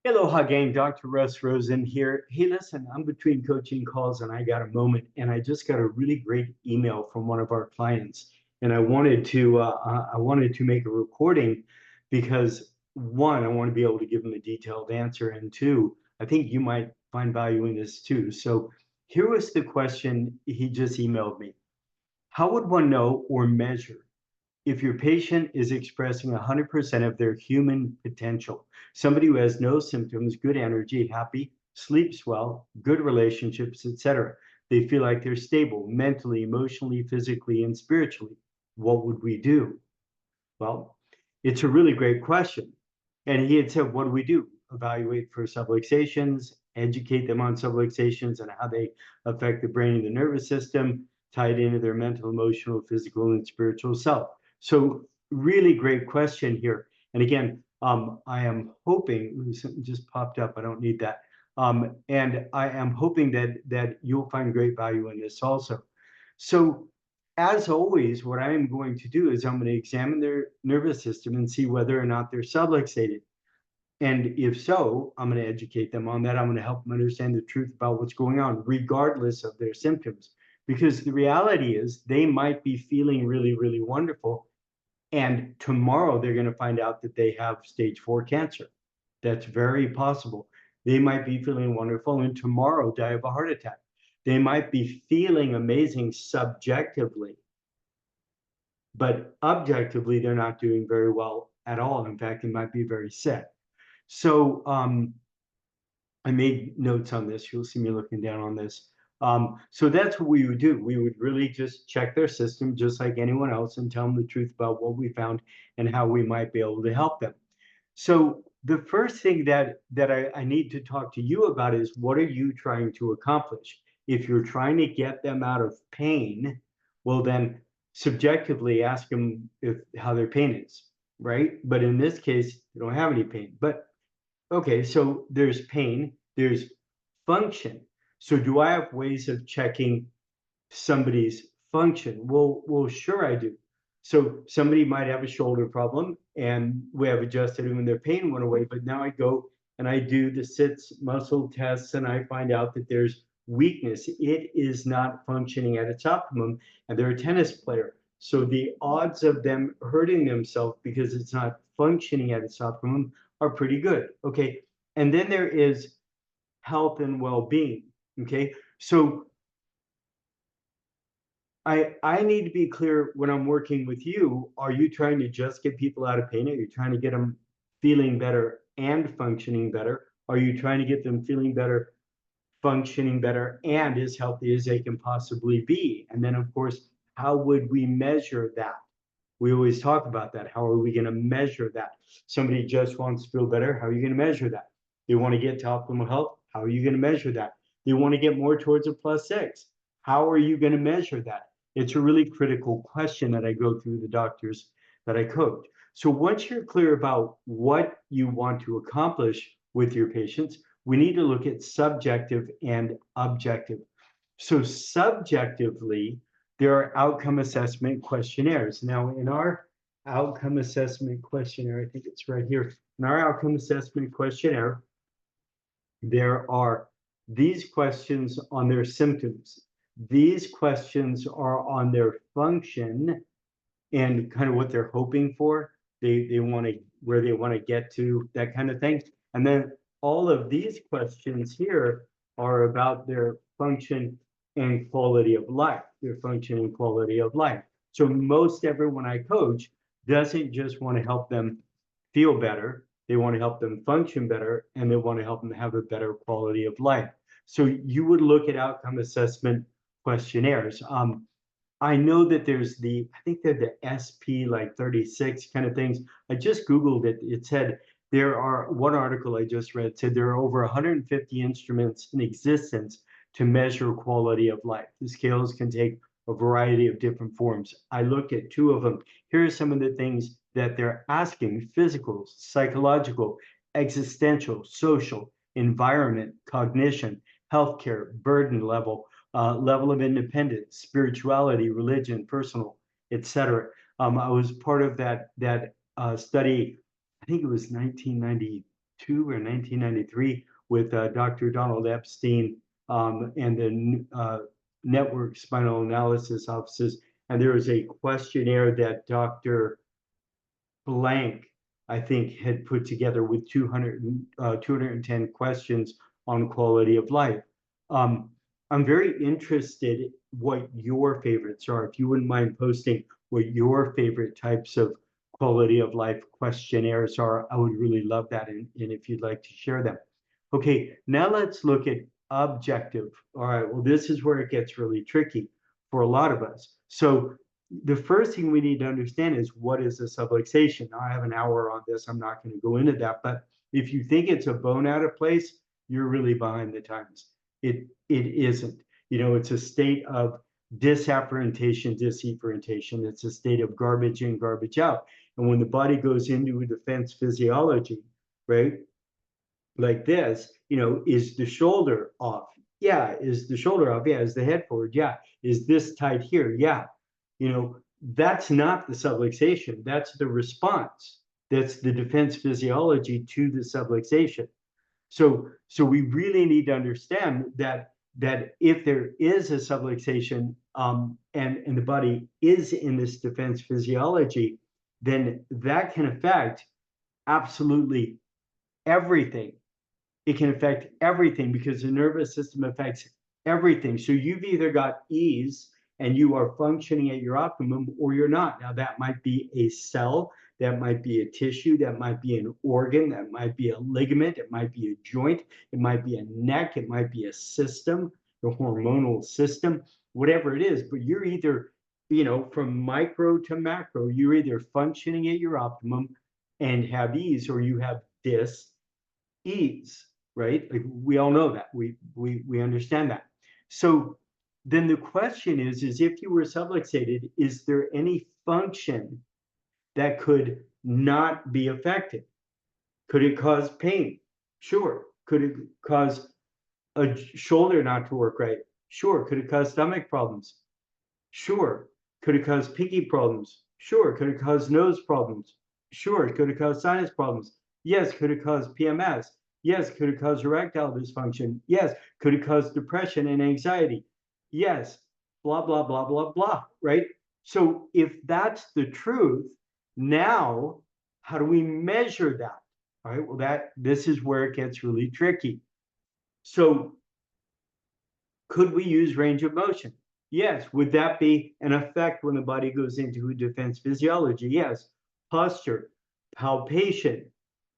Aloha gang, Dr. Russ Rosen here. Hey, listen, I'm between coaching calls and I got a moment, and I just got a really great email from one of our clients, and I wanted to make a recording because one, I want to be able to give them a detailed answer, and two, I think you might find value in this too. So here was the question he just emailed me. How would one know or measure if your patient is expressing 100% of their human potential? Somebody who has no symptoms, good energy, happy, sleeps well, good relationships, etc. They feel like they're stable mentally, emotionally, physically, and spiritually. What would we do? Well, it's a really great question. And he had said, what do we do? Evaluate for subluxations, educate them on subluxations and how they affect the brain and the nervous system, tied into their mental, emotional, physical, and spiritual self. So, really great question here. And again, I am hoping something just popped up. I don't need that. And I am hoping that you'll find great value in this also. So, as always, what I am going to do is I'm going to examine their nervous system and see whether or not they're subluxated. And if so, I'm going to educate them on that. I'm going to help them understand the truth about what's going on, regardless of their symptoms. Because the reality is, they might be feeling really, really wonderful. And tomorrow they're going to find out that they have stage 4 cancer. That's very possible. They might be feeling wonderful and tomorrow die of a heart attack. They might be feeling amazing subjectively, but objectively, they're not doing very well at all. In fact, they might be very sick. So I made notes on this. You'll see me looking down on this. So that's what we would do. We would really just check their system just like anyone else and tell them the truth about what we found and how we might be able to help them. So the first thing that I need to talk to you about is, what are you trying to accomplish? If you're trying to get them out of pain, well then subjectively ask them if how their pain is, right? But in this case, they don't have any pain. But okay, so there's pain, there's function. So do I have ways of checking somebody's function? Well, sure I do. So somebody might have a shoulder problem and we have adjusted them and their pain went away, but now I go and I do the sits muscle tests and I find out that there's weakness. It is not functioning at its optimum, and they're a tennis player. So the odds of them hurting themselves because it's not functioning at its optimum are pretty good. Okay. And then there is health and well-being. Okay. So I need to be clear when I'm working with you. Are you trying to just get people out of pain? Are you trying to get them feeling better and functioning better? Are you trying to get them feeling better, functioning better, and as healthy as they can possibly be? And then, of course, how would we measure that? We always talk about that. How are we going to measure that? Somebody just wants to feel better. How are you going to measure that? They want to get to optimal health. How are you going to measure that? They want to get more towards a +6. How are you going to measure that? It's a really critical question that I go through the doctors that I coach. So once you're clear about what you want to accomplish with your patients, we need to look at subjective and objective. So subjectively, there are outcome assessment questionnaires. Now, in our outcome assessment questionnaire, I think it's right here. In our outcome assessment questionnaire, there are these questions on their symptoms. These questions are on their function and kind of what they're hoping for. They want to, where they want to get to, that kind of thing. And then all of these questions here are about their function and quality of life, their function and quality of life. So most everyone I coach doesn't just want to help them feel better. They want to help them function better, and they want to help them have a better quality of life. So you would look at outcome assessment questionnaires. I know that there's I think they're the SP like 36 kind of things. I just Googled it. It said one article I just read said there are over 150 instruments in existence to measure quality of life. The scales can take a variety of different forms. I looked at two of them. Here are some of the things that they're asking: physical, psychological, existential, social, environment, cognition, healthcare, burden level, level of independence, spirituality, religion, personal, etc. I was part of that study. I think it was 1992 or 1993 with Dr. Donald Epstein and the network spinal analysis offices. And there was a questionnaire that Dr. Blank, I think, had put together with 210 questions on quality of life. Um, I'm very interested what your favorites are. If you wouldn't mind posting what your favorite types of quality of life questionnaires are, I would really love that. And if you'd like to share them. Okay, now let's look at objective. All right, well, this is where it gets really tricky for a lot of us. So the first thing we need to understand is what is a subluxation. Now, I have an hour on this. I'm not going to go into that. But if you think it's a bone out of place, you're really behind the times. It isn't. It's a state of disafferentation, disefferentation. It's a state of garbage in, garbage out. And when the body goes into a defense physiology, right, like this, is the shoulder off? Yeah. Is the shoulder off? Yeah. Is the head forward? Yeah. Is this tight here? Yeah. That's not the subluxation. That's the response. That's the defense physiology to the subluxation. So we really need to understand that if there is a subluxation and the body is in this defense physiology, then that can affect absolutely everything. It can affect everything because the nervous system affects everything. So you've either got ease and you are functioning at your optimum, or you're not. Now, that might be a cell, that might be a tissue, that might be an organ, that might be a ligament, it might be a joint, it might be a neck, it might be a system, the hormonal system, whatever it is. But you're either, from micro to macro, you're either functioning at your optimum and have ease, or you have dis-ease, right? Like, we all know that. We understand that. So then the question is if you were subluxated, is there any function that could not be affected? Could it cause pain? Sure. Could it cause a shoulder not to work right? Sure. Could it cause stomach problems? Sure. Could it cause pinky problems? Sure. Could it cause nose problems? Sure. Could it cause sinus problems? Yes. Could it cause PMS? Yes. Could it cause erectile dysfunction? Yes. Could it cause depression and anxiety? Yes. Blah, blah, blah, blah, blah, right? So if that's the truth, now how do we measure that? All right, well, this is where it gets really tricky. So could we use range of motion? Yes. Would that be an effect when the body goes into defense physiology? Yes. Posture, palpation,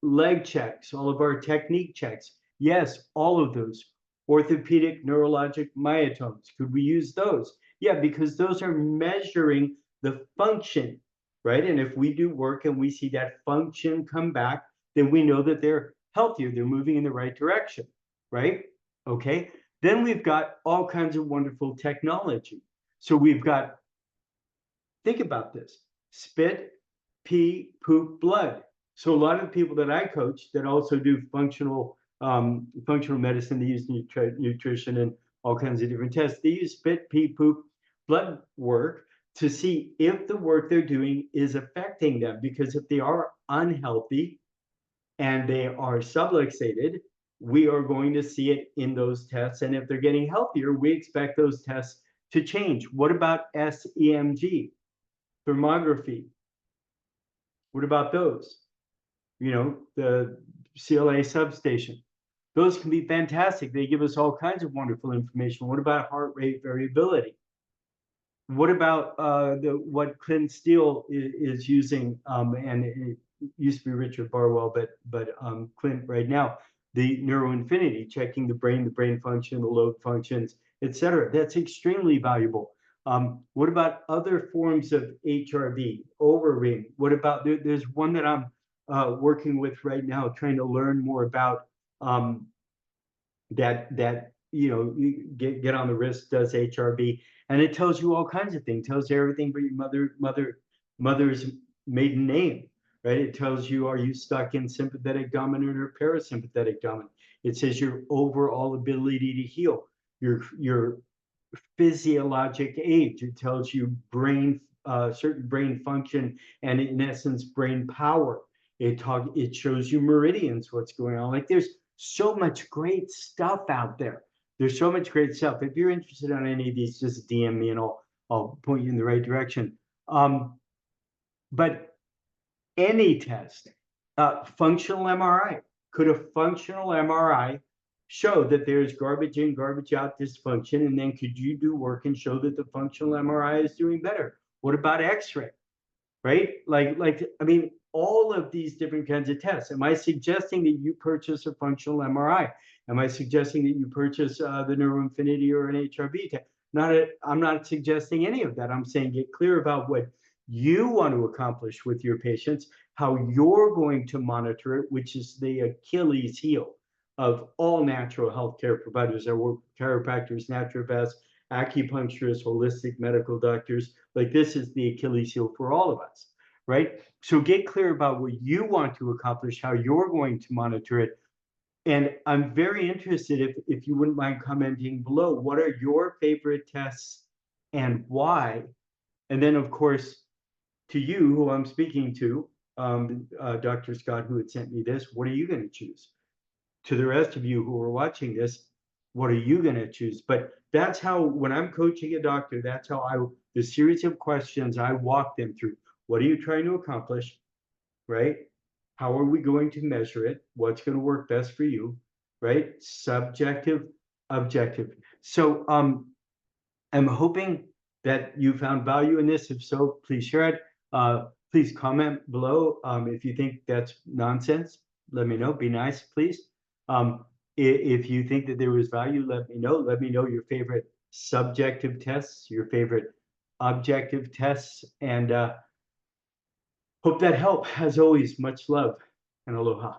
leg checks, all of our technique checks. Yes, all of those. Orthopedic neurologic myotones. Could we use those? Yeah, because those are measuring the function, right? And if we do work and we see that function come back, then we know that they're healthier, they're moving in the right direction, right? Okay. Then we've got all kinds of wonderful technology. So we've got, think about this, spit, pee, poop, blood. So a lot of people that I coach that also do functional medicine, they use nutrition and all kinds of different tests. They use spit, pee, poop, blood work to see if the work they're doing is affecting them. Because if they are unhealthy and they are subluxated, we are going to see it in those tests. And if they're getting healthier, we expect those tests to change. What about SEMG, thermography? What about those? The CLA substation. Those can be fantastic. They give us all kinds of wonderful information. What about heart rate variability? What about what Clint Steele is using, and it used to be Richard Barwell, but Clint right now, the neuroinfinity, checking the brain function, the lobe functions, etc. That's extremely valuable. What about other forms of HRV, overring? What about, there's one that I'm working with right now, trying to learn more about that you get on the wrist, does HRV, and it tells you all kinds of things. It tells you everything but your mother's maiden name, right? It tells you, are you stuck in sympathetic dominant or parasympathetic dominant? It says your overall ability to heal, your physiologic age. It tells you certain brain function and, in essence, brain power. It shows you meridians, what's going on. Like there's so much great stuff out there. There's so much great stuff. If you're interested in any of these, just DM me and I'll point you in the right direction. But any test, functional MRI, could a functional MRI show that there's garbage in, garbage out dysfunction? And then could you do work and show that the functional MRI is doing better? What about X-ray? Right? I mean, all of these different kinds of tests. Am I suggesting that you purchase a functional MRI? Am I suggesting that you purchase the Neuroinfinity or an HRV test? I'm not suggesting any of that. I'm saying get clear about what you want to accomplish with your patients, how you're going to monitor it, which is the Achilles heel of all natural healthcare providers. There were chiropractors, naturopaths, acupuncturists, holistic medical doctors. Like this is the Achilles heel for all of us, right? So get clear about what you want to accomplish, how you're going to monitor it. And I'm very interested if you wouldn't mind commenting below, what are your favorite tests and why? And then of course, to you, who I'm speaking to, Dr. Scott, who had sent me this, what are you going to choose? To the rest of you who are watching this, what are you going to choose? But that's how, when I'm coaching a doctor, that's how the series of questions I walk them through. What are you trying to accomplish, right? How are we going to measure it? What's going to work best for you, right? Subjective, objective. So I'm hoping that you found value in this. If so, please share it. Please comment below. If you think that's nonsense, let me know. Be nice, please. If you think that there was value, let me know. Let me know your favorite subjective tests, your favorite objective tests, and hope that helped. As always, much love and aloha.